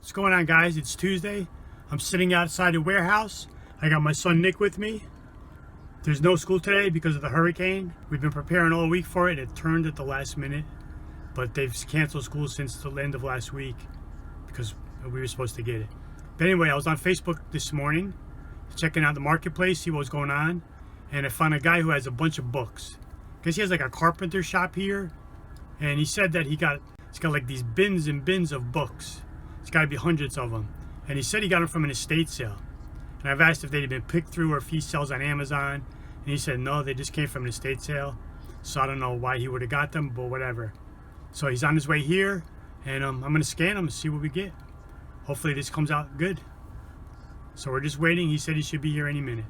What's going on, guys? It's Tuesday. I'm sitting outside the warehouse. I got my son Nick with me. There's no school today because of the hurricane. We've been preparing all week for it. It turned at the last minute, but they've canceled school since the end of last week because we were supposed to get it. But anyway, I was on Facebook this morning checking out the marketplace, see what was going on, and I found a guy who has a bunch of books. I guess he has like a carpenter shop here, and he said that he's got like these bins and bins of books. It's got to be hundreds of them. And he said he got them from an estate sale. And I've asked if they'd been picked through or if he sells on Amazon. And he said, no, they just came from an estate sale. So I don't know why he would have got them, but whatever. So he's on his way here, and I'm going to scan them and see what we get. Hopefully this comes out good. So we're just waiting. He said he should be here any minute.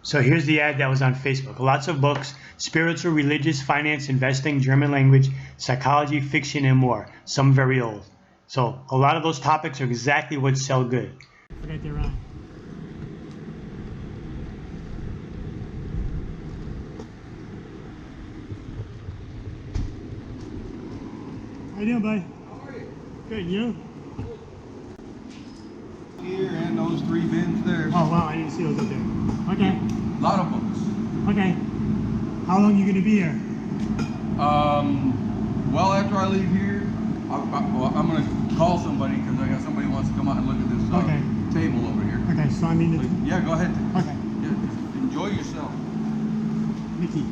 So here's the ad that was on Facebook. Lots of books: spiritual, religious, finance, investing, German language, psychology, fiction, and more. Some very old. So a lot of those topics are exactly what sell good. Right there, Ron. How you doing, buddy? How are you? Good, you? Here and those 3 bins there. Oh wow, I didn't see those up there. Okay. A lot of books. Okay. How long are you gonna be here? Well, after I leave here, I'm gonna call somebody because I got somebody who wants to come out and look at this table over here. Okay, so I mean, So, yeah, go ahead. okay. Yeah, just enjoy yourself. Mickey.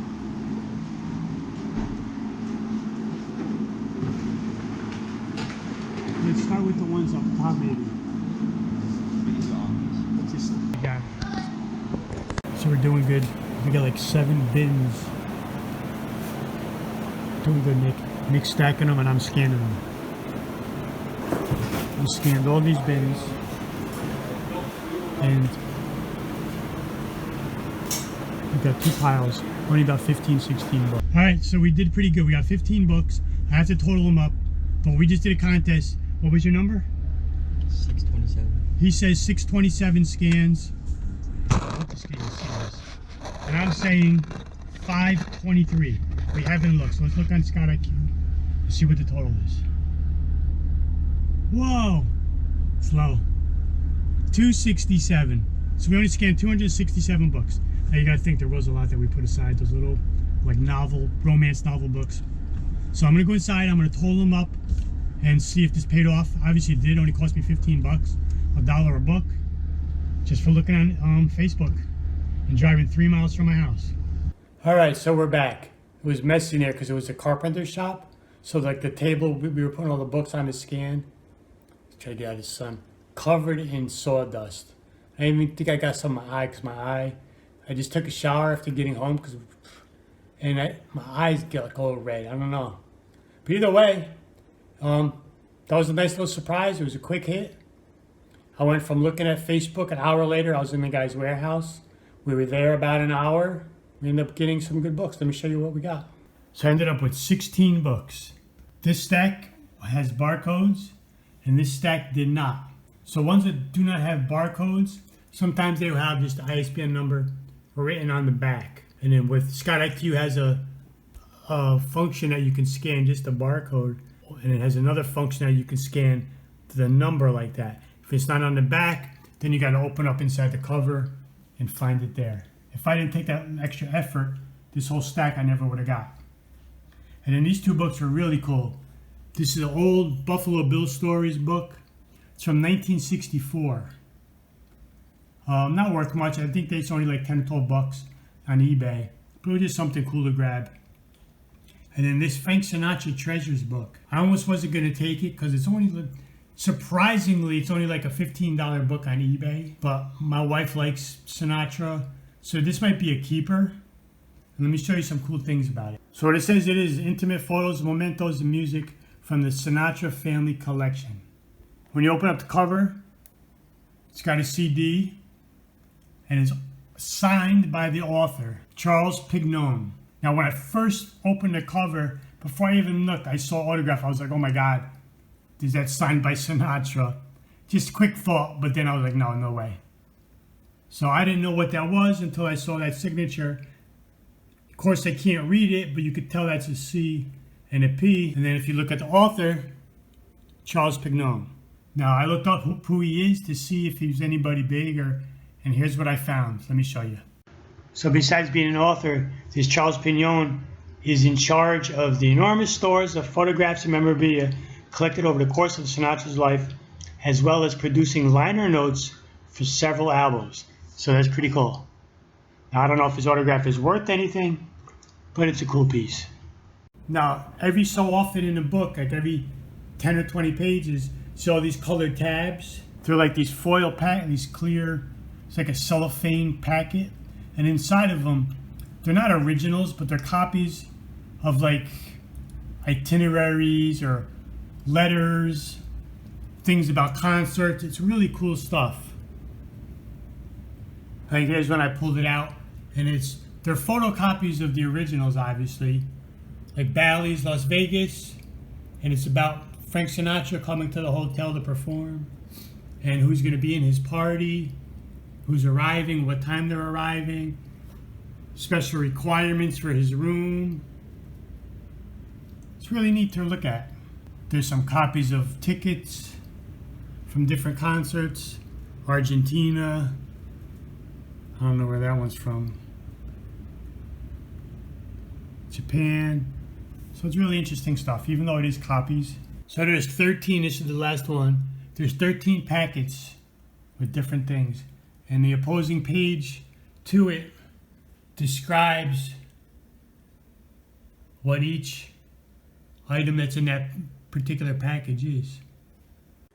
Let's start with the ones up top, maybe. Just yeah. So we're doing good. We got like 7 bins. Doing good, Nick. Nick's stacking them and I'm scanning them. We scanned all these bins, and we got 2 piles, only about 15, 16 books. All right, so we did pretty good. We got 15 books. I have to total them up, but we just did a contest. What was your number? 627. He says 627 scans. What the scans? And I'm saying 523. We haven't looked, so let's look on Scott IQ and see what the total is. Whoa, it's low. 267. So we only scanned 267 books. Now you gotta think there was a lot that we put aside, those little like romance novel books. So I'm gonna go inside, I'm gonna total them up and see if this paid off. Obviously it did, only cost me 15 bucks, $1 a book, just for looking on Facebook and driving 3 miles from my house. All right, so we're back. It was messy in there because it was a carpenter shop. So like the table, we were putting all the books on to scan. Try to get out his son. Covered in sawdust. I didn't even think I got some in my eye because I just took a shower after getting home my eyes get like all red. I don't know. But either way, that was a nice little surprise. It was a quick hit. I went from looking at Facebook, an hour later, I was in the guy's warehouse. We were there about an hour. We ended up getting some good books. Let me show you what we got. So I ended up with 16 books. This stack has barcodes, and this stack did not. So ones that do not have barcodes, sometimes they will have just the ISBN number written on the back. And then with Scott IQ has a function that you can scan just the barcode, and it has another function that you can scan the number like that. If it's not on the back, then you got to open up inside the cover and find it there. If I didn't take that extra effort, this whole stack I never would have got. And then these 2 books are really cool. This is an old Buffalo Bill Stories book. It's from 1964. Not worth much. I think it's only like 10 or 12 bucks on eBay. But it was just something cool to grab. And then this Frank Sinatra Treasures book. I almost wasn't going to take it because it's only, surprisingly, it's only like a $15 book on eBay. But my wife likes Sinatra, so this might be a keeper. And let me show you some cool things about it. So what it says, it is intimate photos, mementos, and music from the Sinatra family collection. When you open up the cover, it's got a CD, and it's signed by the author, Charles Pignon. Now when I first opened the cover, before I even looked, I saw autograph. I was like, oh my God, is that signed by Sinatra? Just quick thought, but then I was like, no way. So I didn't know what that was until I saw that signature. Of course, I can't read it, but you could tell that's a C and a P. And then if you look at the author, Charles Pignon. Now, I looked up who he is to see if he was anybody big, and here's what I found. Let me show you. So besides being an author, this Charles Pignon is in charge of the enormous stores of photographs and memorabilia collected over the course of Sinatra's life, as well as producing liner notes for several albums. So that's pretty cool. Now, I don't know if his autograph is worth anything, but it's a cool piece. Now, every so often in a book, like every 10 or 20 pages, see all these colored tabs. They're like these foil these clear, it's like a cellophane packet. And inside of them, they're not originals, but they're copies of like itineraries or letters, things about concerts. It's really cool stuff. Like here's when I pulled it out, and they're photocopies of the originals, obviously. Like Bally's Las Vegas, and it's about Frank Sinatra coming to the hotel to perform, and who's going to be in his party, who's arriving, what time they're arriving, special requirements for his room. It's really neat to look at. There's some copies of tickets from different concerts. Argentina, I don't know where that one's from. Japan. So it's really interesting stuff, even though it is copies. So there's 13, this is the last one. There's 13 packets with different things. And the opposing page to it describes what each item that's in that particular package is.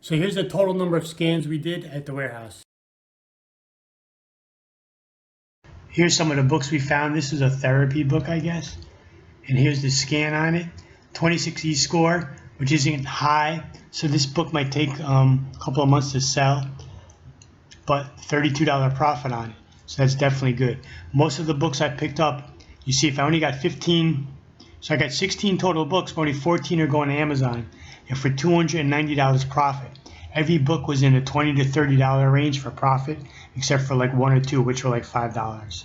So here's the total number of scans we did at the warehouse. Here's some of the books we found. This is a therapy book, I guess. And here's the scan on it. 26 e-score, which isn't high. So this book might take a couple of months to sell, but $32 profit on it. So that's definitely good. Most of the books I picked up, you see if I only got 15, so I got 16 total books, but only 14 are going to Amazon. And for $290 profit. Every book was in a $20 to $30 range for profit, except for like one or two, which were like $5.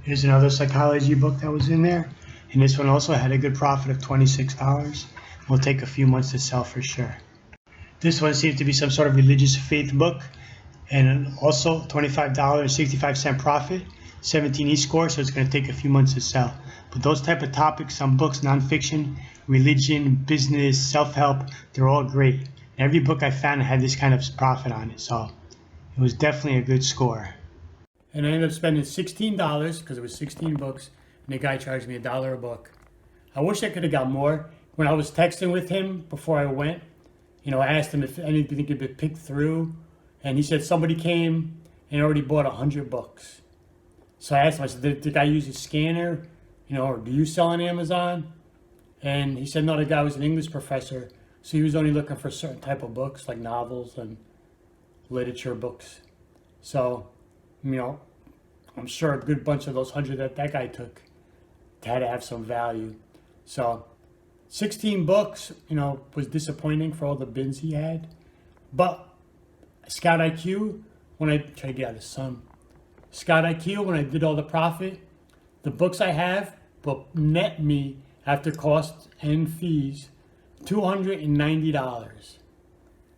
Here's another psychology book that was in there. And this one also had a good profit of $26. Will take a few months to sell for sure. This one seems to be some sort of religious faith book, and also $25, 65-cent profit, 17 e-score, so it's going to take a few months to sell. But those type of topics, some books, nonfiction, religion, business, self-help, they're all great. Every book I found had this kind of profit on it, so it was definitely a good score. And I ended up spending $16 because it was 16 books, and the guy charged me $1 a book. I wish I could have got more. When I was texting with him before I went, I asked him if anything could be picked through, and he said somebody came and already bought 100 books. So I asked him, I said, did the guy use a scanner, or do you sell on Amazon? And he said, no, the guy was an English professor, so he was only looking for certain type of books, like novels and literature books. So, I'm sure a good bunch of those 100 that guy took had to have some value. So 16 books, was disappointing for all the bins he had. But Scout IQ, when I try to get out of the sun, Scout IQ, when I did all the profit, the books I have will net me after costs and fees $290.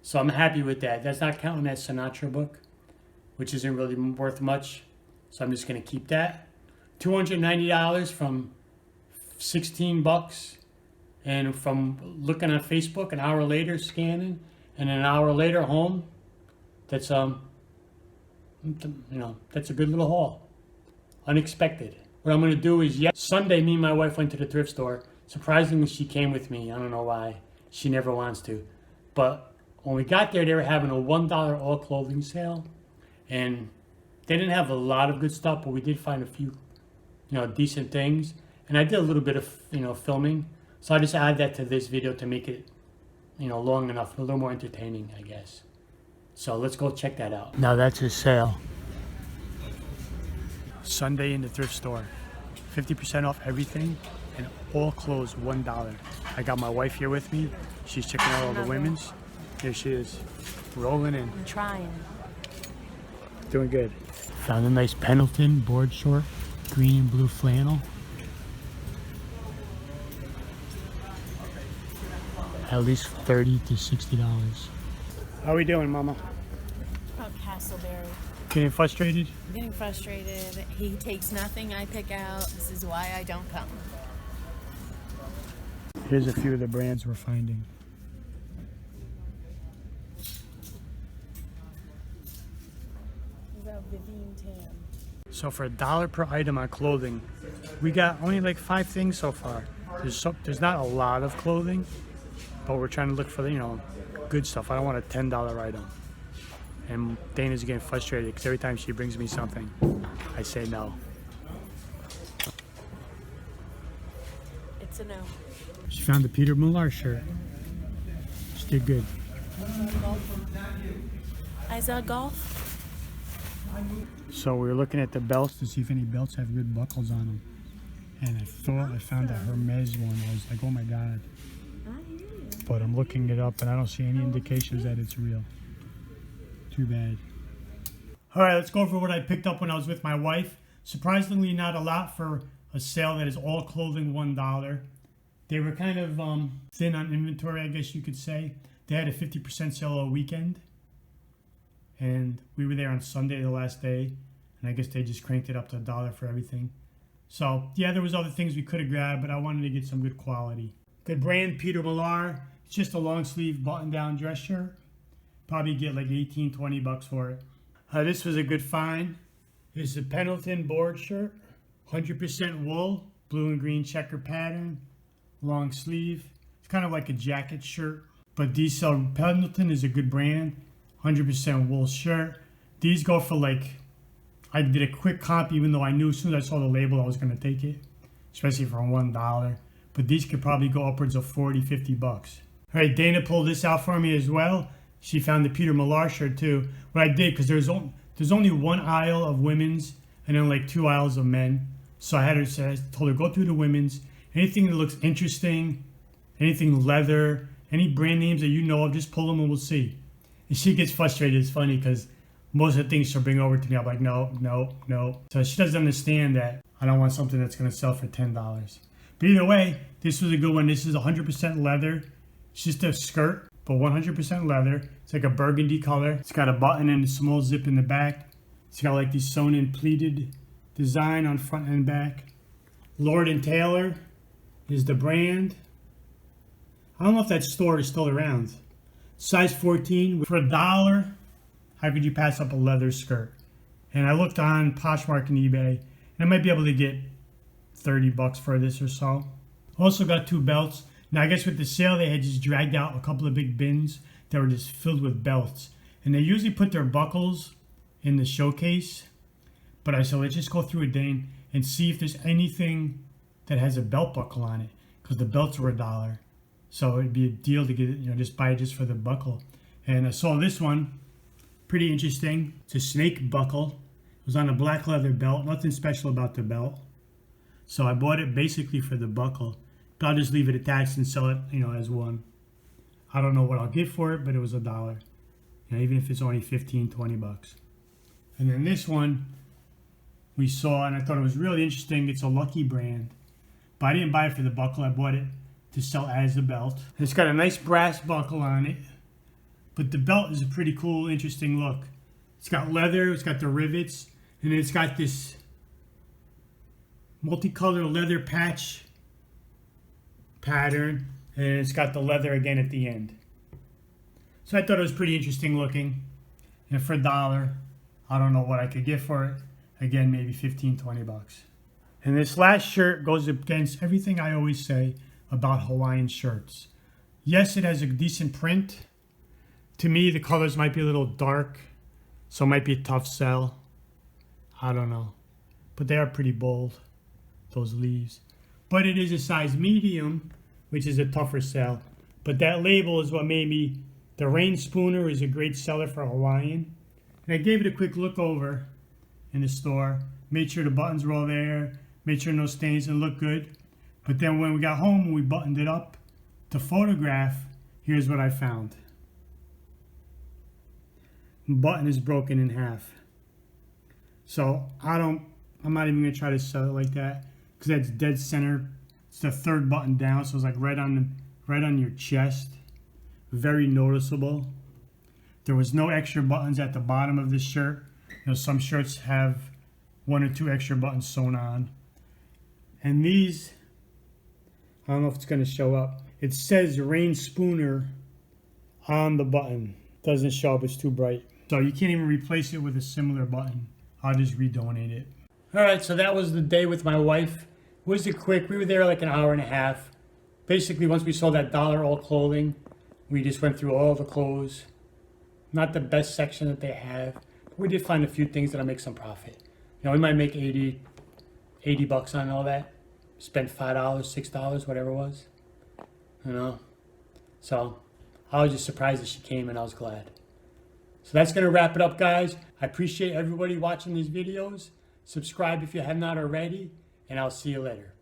So I'm happy with that. That's not counting that Sinatra book, which isn't really worth much. So I'm just going to keep that. $290 from 16 bucks. And from looking on Facebook, an hour later scanning, and an hour later home, that's that's a good little haul. Unexpected. What I'm gonna do is, Sunday, me and my wife went to the thrift store. Surprisingly, she came with me. I don't know why. She never wants to. But when we got there, they were having a $1 all clothing sale, and they didn't have a lot of good stuff, but we did find a few, decent things. And I did a little bit of, filming. So I just add that to this video to make it, long enough, a little more entertaining, I guess. So let's go check that out. Now that's a sale. Sunday in the thrift store. 50% off everything and all clothes $1. I got my wife here with me. She's checking out all the women's. Here she is, rolling in. I'm trying. Doing good. Found a nice Pendleton board short, green and blue flannel. At least $30 to $60. How we doing, Mama? About Castleberry. Getting frustrated? I'm getting frustrated. He takes nothing I pick out. This is why I don't come. Here's a few of the brands we're finding. About Vivian Tam. So for $1 per item on clothing, we got only like 5 things so far. There's not a lot of clothing, but we're trying to look for the, good stuff. I don't want a $10 item. And Dana's getting frustrated because every time she brings me something, I say no. It's a no. She found the Peter Millar shirt. She did good. I saw golf. So we were looking at the belts to see if any belts have good buckles on them. And I thought I found a Hermes one. I was like, oh my God. But I'm looking it up and I don't see any indications that it's real. Too bad. All right, let's go over what I picked up when I was with my wife. Surprisingly, not a lot for a sale that is all clothing $1. They were kind of thin on inventory, I guess you could say. They had a 50% sale all weekend. And we were there on Sunday, the last day. And I guess they just cranked it up to $1 for everything. So, yeah, there was other things we could have grabbed, but I wanted to get some good quality. Good brand, Peter Millar. It's just a long sleeve button-down dress shirt. Probably get like 18, 20 bucks for it. This was a good find. This is a Pendleton board shirt. 100% wool, blue and green checker pattern. Long sleeve. It's kind of like a jacket shirt. But these sell, Pendleton is a good brand. 100% wool shirt. These go for like, I did a quick comp even though I knew as soon as I saw the label I was going to take it. Especially for $1. But these could probably go upwards of 40, 50 bucks. All right, Dana pulled this out for me as well. She found the Peter Millar shirt too. What I did, because there's only one aisle of women's and then like 2 aisles of men. So I told her, go through the women's. Anything that looks interesting, anything leather, any brand names that you know of, just pull them and we'll see. And she gets frustrated. It's funny because most of the things she'll bring over to me, I'm like, no, no, no. So she doesn't understand that I don't want something that's going to sell for $10. But either way, this was a good one. This is 100% leather. It's just a skirt, but 100% leather. It's like a burgundy color. It's got a button and a small zip in the back. It's got like these sewn in pleated design on front and back. Lord & Taylor is the brand. I don't know if that store is still around. Size 14 for $1. How could you pass up a leather skirt? And I looked on Poshmark and eBay, and I might be able to get 30 bucks for this or so. Also got 2 belts. Now I guess with the sale they had just dragged out a couple of big bins that were just filled with belts. And they usually put their buckles in the showcase. But I said, let's just go through it, Dane, and see if there's anything that has a belt buckle on it. Because the belts were $1. So it'd be a deal to get it, just buy it just for the buckle. And I saw this one, pretty interesting. It's a snake buckle. It was on a black leather belt, nothing special about the belt. So I bought it basically for the buckle. But I'll just leave it attached and sell it, as one. I don't know what I'll get for it, but it was $1. Even if it's only 15, 20 bucks. And then this one we saw, and I thought it was really interesting. It's a Lucky brand. But I didn't buy it for the buckle. I bought it to sell as a belt. It's got a nice brass buckle on it. But the belt is a pretty cool, interesting look. It's got leather, it's got the rivets, and then it's got this multicolored leather patch pattern, and it's got the leather again at the end. So I thought it was pretty interesting looking. And for $1, I don't know what I could get for it. Again, maybe 15, 20 bucks. And this last shirt goes against everything I always say about Hawaiian shirts. Yes, it has a decent print. To me, the colors might be a little dark, so it might be a tough sell. I don't know. But they are pretty bold, those leaves. But it is a size medium, which is a tougher sell. But that label is what made me. The Rain Spooner is a great seller for Hawaiian. And I gave it a quick look over in the store. Made sure the buttons were all there. Made sure no stains and looked good. But then when we got home and we buttoned it up to photograph, here's what I found. The button is broken in half. So I'm not even gonna try to sell it like that because that's dead center. It's the third button down, so it's like right on your chest. Very noticeable. There was no extra buttons at the bottom of this shirt. You know, some shirts have 1 or 2 extra buttons sewn on. And these, I don't know if it's going to show up. It says Rain Spooner on the button. Doesn't show up, it's too bright. So you can't even replace it with a similar button. I'll just redonate it. All right, so that was the day with my wife. Was it quick? We were there like an hour and a half. Basically, once we saw that dollar all clothing, we just went through all the clothes. Not the best section that they have. But we did find a few things that'll make some profit. You know, we might make 80 bucks on all that. Spend $5, $6, whatever it was. You know? So I was just surprised that she came and I was glad. So that's going to wrap it up, guys. I appreciate everybody watching these videos. Subscribe if you have not already, and I'll see you later.